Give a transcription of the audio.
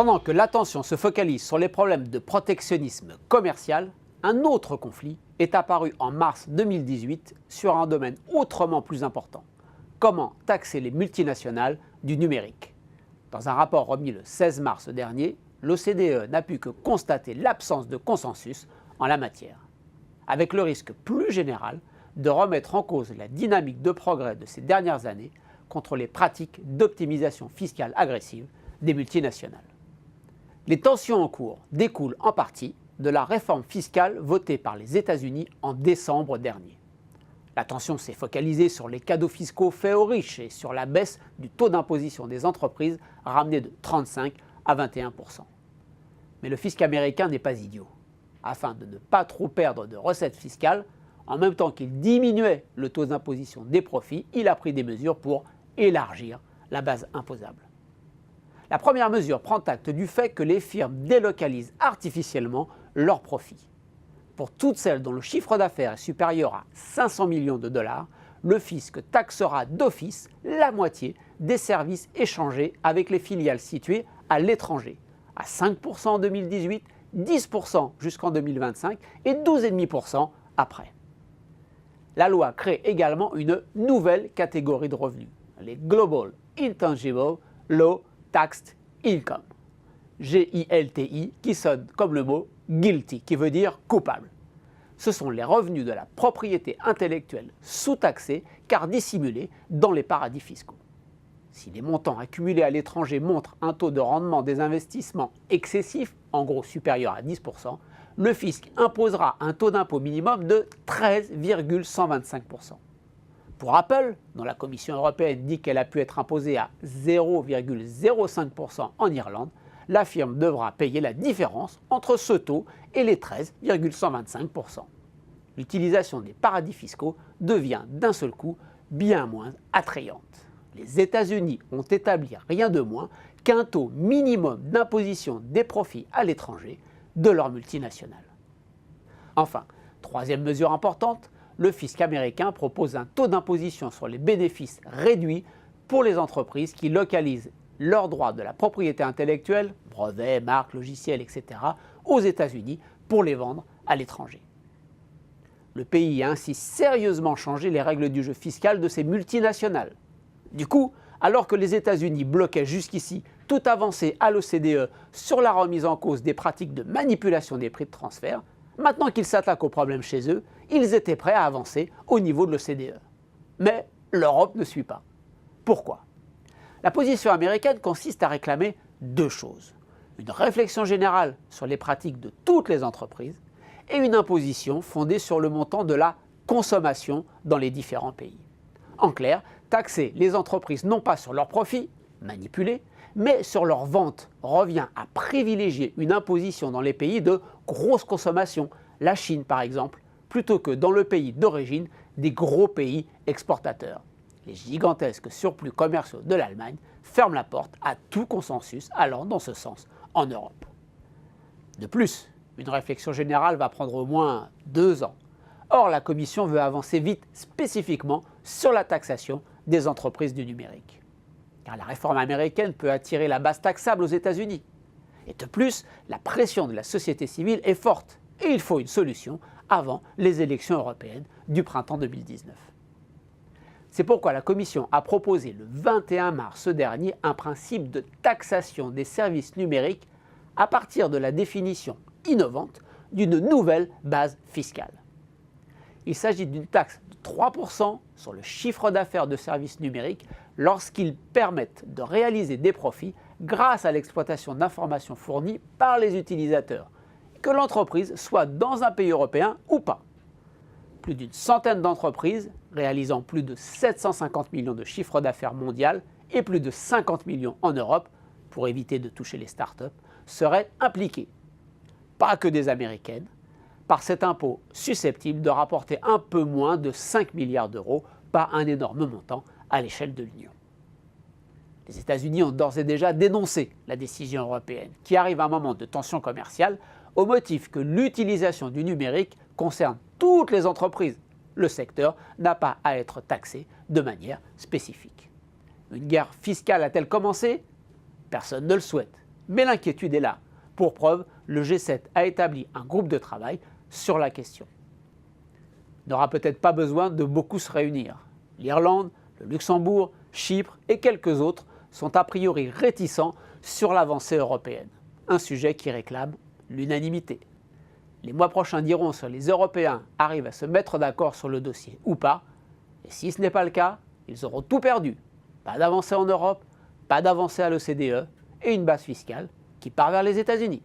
Pendant que l'attention se focalise sur les problèmes de protectionnisme commercial, un autre conflit est apparu en mars 2018 sur un domaine autrement plus important. Comment taxer les multinationales du numérique? Dans un rapport remis le 16 mars dernier, l'OCDE n'a pu que constater l'absence de consensus en la matière, avec le risque plus général de remettre en cause la dynamique de progrès de ces dernières années contre les pratiques d'optimisation fiscale agressive des multinationales. Les tensions en cours découlent en partie de la réforme fiscale votée par les États-Unis en décembre dernier. L'attention s'est focalisée sur les cadeaux fiscaux faits aux riches et sur la baisse du taux d'imposition des entreprises ramené de 35 à 21%. Mais le fisc américain n'est pas idiot. Afin de ne pas trop perdre de recettes fiscales, en même temps qu'il diminuait le taux d'imposition des profits, il a pris des mesures pour élargir la base imposable. La première mesure prend acte du fait que les firmes délocalisent artificiellement leurs profits. Pour toutes celles dont le chiffre d'affaires est supérieur à 500 millions de dollars, le fisc taxera d'office la moitié des services échangés avec les filiales situées à l'étranger, à 5% en 2018, 10% jusqu'en 2025 et 12,5% après. La loi crée également une nouvelle catégorie de revenus, les Global Intangible Low Taxed Income, GILTI, qui sonne comme le mot guilty, qui veut dire coupable. Ce sont les revenus de la propriété intellectuelle sous-taxés car dissimulés dans les paradis fiscaux. Si les montants accumulés à l'étranger montrent un taux de rendement des investissements excessif, en gros supérieur à 10%, le fisc imposera un taux d'impôt minimum de 13,125%. Pour Apple, dont la Commission européenne dit qu'elle a pu être imposée à 0,05% en Irlande, la firme devra payer la différence entre ce taux et les 13,125%. L'utilisation des paradis fiscaux devient d'un seul coup bien moins attrayante. Les États-Unis ont établi rien de moins qu'un taux minimum d'imposition des profits à l'étranger de leurs multinationales. Enfin, troisième mesure importante, le fisc américain propose un taux d'imposition sur les bénéfices réduit pour les entreprises qui localisent leurs droits de la propriété intellectuelle, brevets, marques, logiciels, etc., aux États-Unis pour les vendre à l'étranger. Le pays a ainsi sérieusement changé les règles du jeu fiscal de ces multinationales. Du coup, alors que les États-Unis bloquaient jusqu'ici toute avancée à l'OCDE sur la remise en cause des pratiques de manipulation des prix de transfert, maintenant qu'ils s'attaquent aux problèmes chez eux, ils étaient prêts à avancer au niveau de l'OCDE. Mais l'Europe ne suit pas. Pourquoi? La position américaine consiste à réclamer deux choses. Une réflexion générale sur les pratiques de toutes les entreprises et une imposition fondée sur le montant de la consommation dans les différents pays. En clair, taxer les entreprises non pas sur leurs profits, manipulés, mais sur leurs ventes revient à privilégier une imposition dans les pays de grosse consommation, la Chine par exemple, plutôt que dans le pays d'origine des gros pays exportateurs. Les gigantesques surplus commerciaux de l'Allemagne ferment la porte à tout consensus allant dans ce sens en Europe. De plus, une réflexion générale va prendre au moins 2 ans. Or, la Commission veut avancer vite spécifiquement sur la taxation des entreprises du numérique. Car la réforme américaine peut attirer la base taxable aux États-Unis. Et de plus, la pression de la société civile est forte et il faut une solution avant les élections européennes du printemps 2019. C'est pourquoi la Commission a proposé le 21 mars dernier un principe de taxation des services numériques à partir de la définition innovante d'une nouvelle base fiscale. Il s'agit d'une taxe de 3% sur le chiffre d'affaires de services numériques lorsqu'ils permettent de réaliser des profits grâce à l'exploitation d'informations fournies par les utilisateurs, que l'entreprise soit dans un pays européen ou pas. Plus d'une centaine d'entreprises réalisant plus de 750 millions de chiffre d'affaires mondial et plus de 50 millions en Europe, pour éviter de toucher les startups, seraient impliquées. Pas que des américaines, par cet impôt susceptible de rapporter un peu moins de 5 milliards d'euros, pas un énorme montant à l'échelle de l'Union. Les États-Unis ont d'ores et déjà dénoncé la décision européenne, qui arrive à un moment de tension commerciale, au motif que l'utilisation du numérique concerne toutes les entreprises. Le secteur n'a pas à être taxé de manière spécifique. Une guerre fiscale a-t-elle commencé? Personne ne le souhaite. Mais l'inquiétude est là. Pour preuve, le G7 a établi un groupe de travail sur la question. Il n'aura peut-être pas besoin de beaucoup se réunir. L'Irlande, le Luxembourg, Chypre et quelques autres sont a priori réticents sur l'avancée européenne, un sujet qui réclame l'unanimité. Les mois prochains diront si les Européens arrivent à se mettre d'accord sur le dossier ou pas, et si ce n'est pas le cas, ils auront tout perdu. Pas d'avancée en Europe, pas d'avancée à l'OCDE et une base fiscale qui part vers les États-Unis.